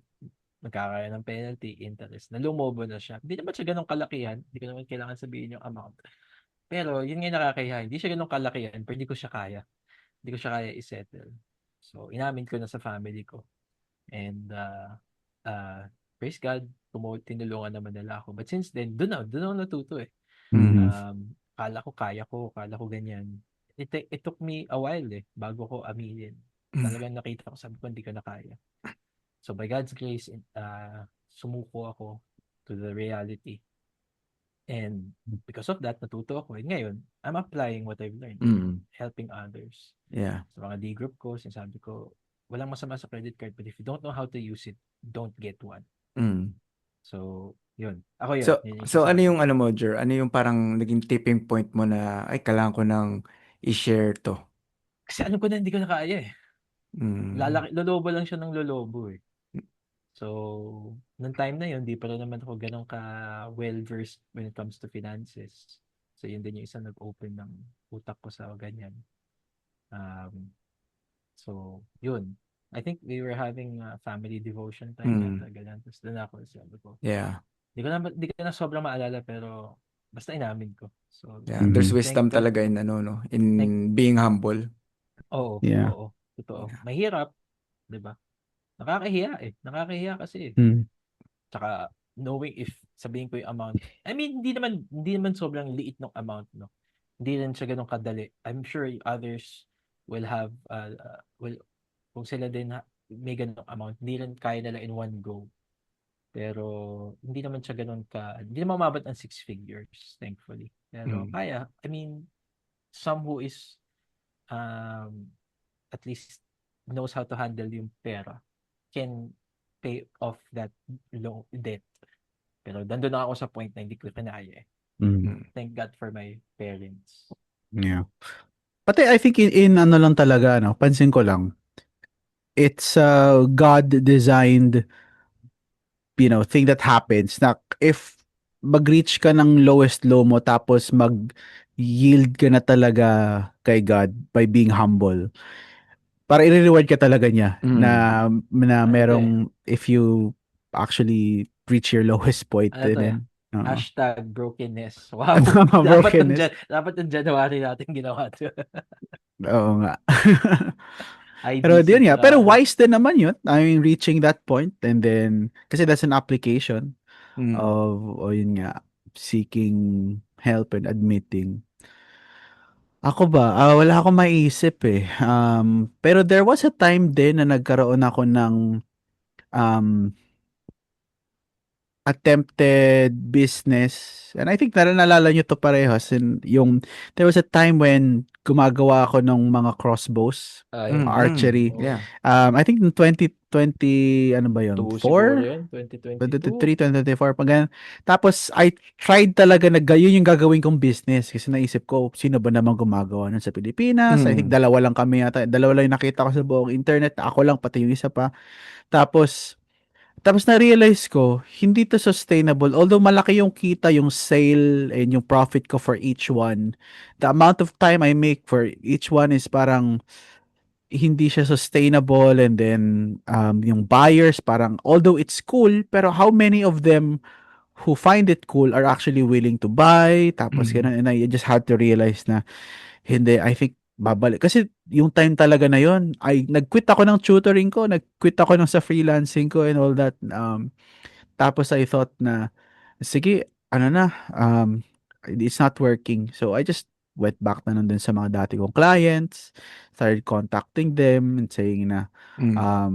magkakaroon ng penalty, interest, na lumobo na siya. Hindi naman siya ganun kalakihan. Hindi ko naman kailangan sabihin yung amount. Pero, yun nga yung nakakahiya. Hindi siya ganun kalakihan, pero hindi ko siya kaya. Hindi ko siya kaya isettle. So, inamin ko na sa family ko. And, praise God, tinulungan naman nila ako. But since then, doon ako natuto eh. Kala ko ganyan. It took me a while bago ko aminin. Talagang nakita ko, sabi ko, hindi ko na kaya. So by God's grace, sumuko ako to the reality. And because of that, natuto ako. And ngayon, I'm applying what I've learned. Helping others. Yeah. Sa mga D-group ko, sinasabi ko, walang masama sa credit card, but if you don't know how to use it, don't get one. So, yun. Ako yun. So ano yung mo, Jer? Ano yung parang naging tipping point mo na, ay, kailangan ko nang i-share to? Kasi alam ko na hindi ko na kaya eh. Lolobo lang siya ng lolobo eh. So, nung time na yun, di pa rin naman ako ganun ka well-versed when it comes to finances. So, yun din yung isa nag-open ng utak ko sa ganyan. So, yun. I think we were having a family devotion time yata, ganyan. Tapos doon ako, sabi ko. Yeah. Di ko na sobrang maalala, pero basta inamin ko. So, Yeah, there's Mhm. thank wisdom God. talaga in ano no, Thank, in being humble. oo, Yeah. oo, totoo. Yeah. Mahirap, 'di ba? Nakakahiya eh. Nakakahiya kasi eh. Mm. Tsaka knowing if sabihin ko yung amount. I mean, hindi naman sobrang liit ng amount, no. Hindi rin siya ganun kadali. I'm sure others will have will kung sila din may ganung amount, hindi rin kaya nila in one go. Pero hindi naman siya ganun hindi naman umabot ng six figures, thankfully. Pero Mm. kaya, I mean, some who is um at least knows how to handle yung pera can pay off that loan debt. Pero nandun na ako sa point na hindi ko kinaya eh. Mm. Mm. Thank God for my parents. Yeah. Pati I think in ano lang talaga, ano, pansin ko lang, it's a God-designed, thing that happens na if mag-reach ka ng lowest low mo tapos mag-yield ka na talaga kay God by being humble, para i-reward ka talaga niya Mm. na Ano to eh? merong if you actually reach your lowest point Ano to eh? then oo. Hashtag brokenness. Wow. Brokenness. Dapat yung January natin ginawa to. Oo nga. Pero IBC. yun nga, pero wise din naman yun. I mean, reaching that point and then, kasi that's an application Mm. o yun nga, seeking help and admitting. Ako ba? Wala akong maisip eh. Pero there was a time din na nagkaroon ako ng um, attempted business. And I think naalala nyo to parehas. There was a time when gumagawa ako ng mga crossbows, Mm. archery. Oh, Yeah. I think in 2020, ano ba yun? 2 siguro 4? yun, 2022. 2023, 2024, pag ganun. Tapos, I tried talaga yun yung gagawin kong business kasi naisip ko, sino ba naman gumagawa nun sa Pilipinas? I think Mm. dalawa lang kami yata. Dalawa lang yung nakita ko sa buong internet. Ako lang, pati yung isa pa. Tapos, na-realize ko, hindi to sustainable. Although malaki yung kita, yung sale, and yung profit ko for each one, the amount of time I make for each one is parang hindi siya sustainable. And then, yung buyers, parang, although it's cool, pero how many of them who find it cool are actually willing to buy? Tapos, Mm. ganun. And I just had to realize na, hindi, I think, babalik. Kasi yung time talaga na yon nag-quit ako ng tutoring ko, nag-quit ako ng sa freelancing ko and all that. Tapos I thought na, sige, ano na, it's not working. So I just went back na nun din sa mga dati kong clients, started contacting them and saying na, Mm. um,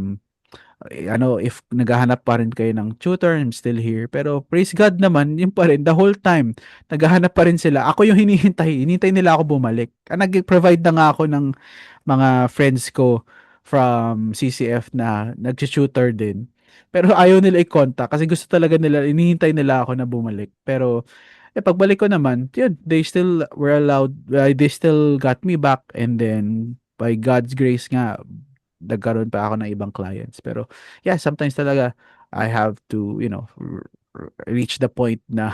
if naghahanap pa rin kayo ng tutor, I'm still here. Pero praise God naman, yun pa rin, the whole time, naghahanap pa rin sila. Ako yung hinihintay nila ako bumalik. Nag-provide na nga ako ng mga friends ko from CCF na nag-tutor din. Pero ayaw nila i-contact kasi gusto talaga nila, inihintay nila ako na bumalik. Pero pagbalik ko naman, yun, they still were allowed, they still got me back and then by God's grace nga, nagkaroon pa ako ng ibang clients. Pero yeah, sometimes talaga I have to, reach the point na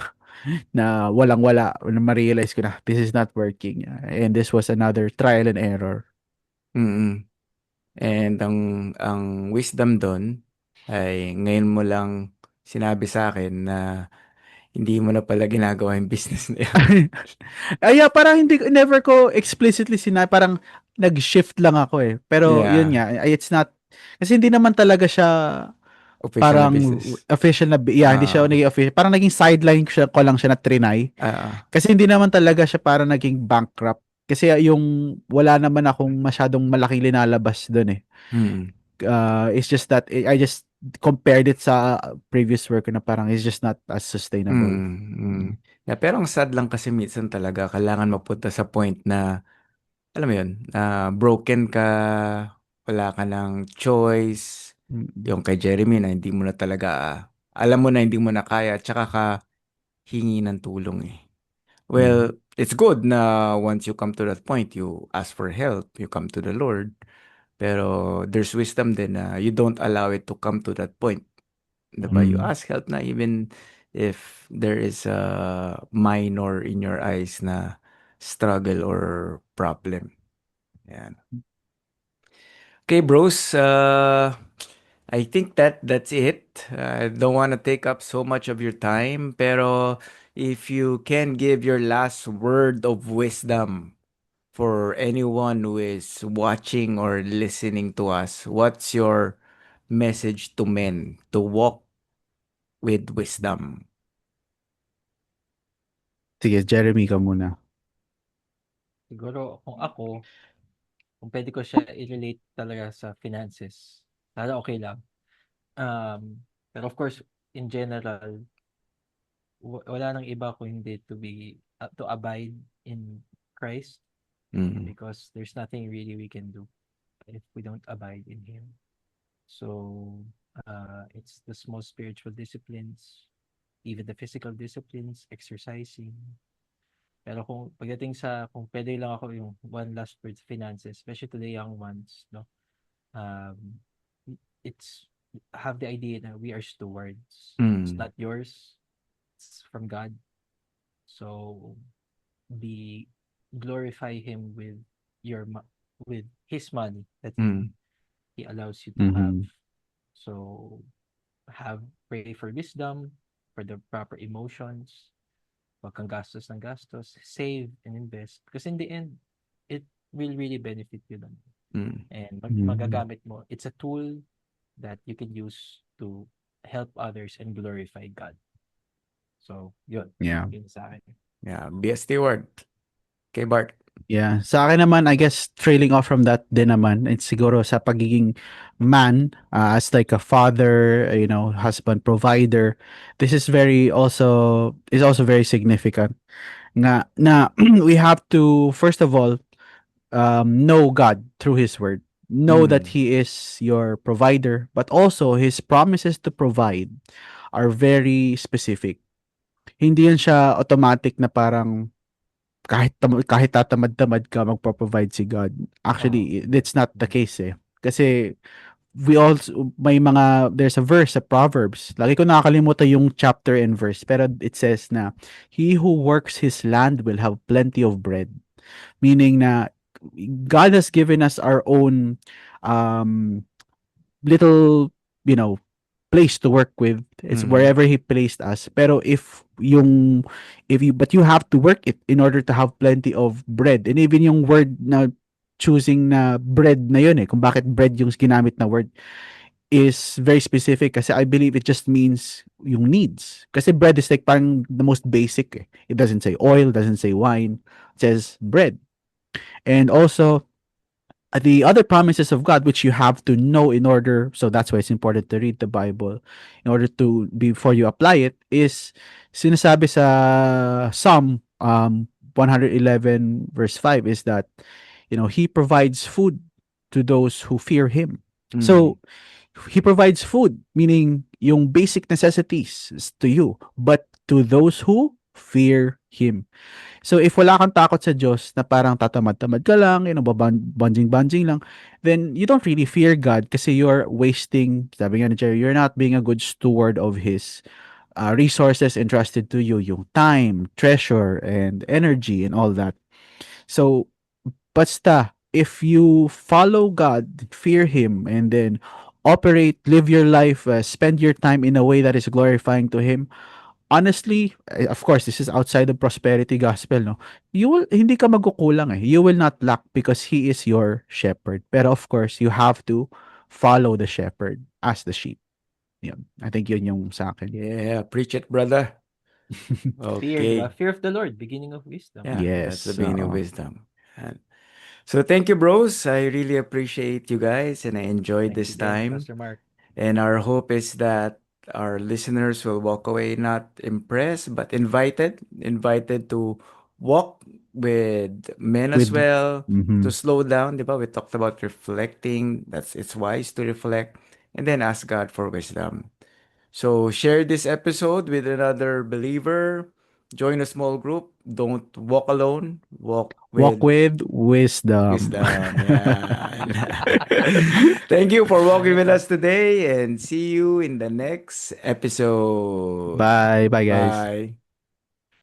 walang-wala, na ma-realize ko na this is not working. And this was another trial and error. Mm. And ang wisdom dun ay ngayon mo lang sinabi sa akin na hindi mo na pala ginagawa yung business na yun. Parang never ko explicitly parang nag-shift lang ako eh. Pero yun Yeah, nga, it's not, kasi hindi naman talaga siya official na parang business. official na, yeah, hindi siya Ah, naging official. Parang naging sideline ko lang siya na trinay. ah, Kasi hindi naman talaga siya parang naging bankrupt. Kasi yung wala naman akong masyadong malaking linalabas doon eh. mm, It's just that I just compared it sa previous work ko na parang it's just not as sustainable. mm. Yeah, pero ang sad lang kasi minsan talaga kailangan mapunta sa point na alam mo yun, na broken ka, wala ka ng choice. Mm. Yung kay Jeremy na hindi mo na talaga, alam mo na hindi mo na kaya, tsaka ka hingi ng tulong eh. Mm. Well, it's good na once you come to that point, you ask for help, you come to the Lord. Pero there's wisdom din na you don't allow it to come to that point. Diba? You Mm. ask help na even if there is a minor in your eyes na struggle or problem. Yan. Okay, bros. I think that's it. I don't want to take up so much of your time, pero if you can give your last word of wisdom for anyone who is watching or listening to us, what's your message to men to walk with wisdom? Sige, Jeremy ka muna. Siguro kung pwede ko siya i-relate talaga sa finances, sana okay lang. Pero of course, in general, wala nang iba kung hindi to abide in Christ, Mm. because there's nothing really we can do if we don't abide in Him. So, it's the small spiritual disciplines, even the physical disciplines, exercising. Pero kung pwede lang ako yung one last word, finances, especially to the young ones, no? Um, it's have the idea that we are stewards. It's Mm. not yours, it's from God. So be glorify Him with with His money that Mm. He allows you to have. Mhm. So pray for wisdom, for the proper emotions. Huwag kang gastos ng gastos. Save and invest. Because in the end, it will really benefit you lang. Mm. And Mhm. magagamit mo. It's a tool that you can use to help others and glorify God. So, yun. Yeah. Yun sa akin. Yeah, be a steward. Okay, Bart. Yeah. Sa akin naman, I guess, trailing off from that din naman, it's siguro sa pagiging man, as like a father, husband, provider. This is also very significant. Na we have to, first of all, know God through His Word. Know that Mm. He is your provider, but also His promises to provide are very specific. Hindi yan siya automatic na parang kahit tatamad-tamad ka magpo-provide si God. Oh. Actually, that's not the case eh. Kasi we also there's a verse sa Proverbs. Lagi ko nakakalimutan yung chapter and verse, pero it says na he who works his land will have plenty of bread. Meaning na God has given us our own um little, you know, place to work with. It's Mm. wherever He placed us. Pero but you have to work it in order to have plenty of bread. And even yung word na choosing na bread na yun kung bakit bread yung ginamit na word is very specific kasi I believe it just means yung needs. Kasi bread is like parang the most basic eh. It doesn't say oil, doesn't say wine. It says bread. And also, the other promises of God, which you have to know in order, so that's why it's important to read the Bible in order to before you apply it, is sinasabi sa Psalm 111 verse 5 is that He provides food to those who fear Him. Mm. So He provides food, meaning yung basic necessities to you, but to those who fear Him. So if wala kang takot sa Diyos na parang tatamad-tamad ka lang, banjing-banjing lang, then you don't really fear God kasi you're wasting, sabi nga ni Jerry, you're not being a good steward of His resources entrusted to you, yung time, treasure, and energy, and all that. So, basta, if you follow God, fear Him, and then live your life, spend your time in a way that is glorifying to Him, honestly, of course, this is outside the prosperity gospel, no? Hindi ka magkukulang eh. You will not lack because He is your shepherd. Pero of course, you have to follow the shepherd as the sheep. Yun. I think yun yung sa akin. Yeah, preach it, brother. Fear, Okay. fear of the Lord, beginning of wisdom. Yeah, that's the Yes. beginning of wisdom. And so thank you, bros. I really appreciate you guys and I enjoyed Thank this you din, time. Pastor Mark. And our hope is that our listeners will walk away not impressed, but invited to walk with men as With well, to mhm. slow down, di ba? We talked about reflecting. It's wise to reflect and then ask God for wisdom. So share this episode with another believer. Join a small group. Don't walk alone. Walk Walk with with wisdom. wisdom. Yeah. Thank you for walking Marami with pa. us today and see you in the next episode. Bye. Bye, guys. Bye.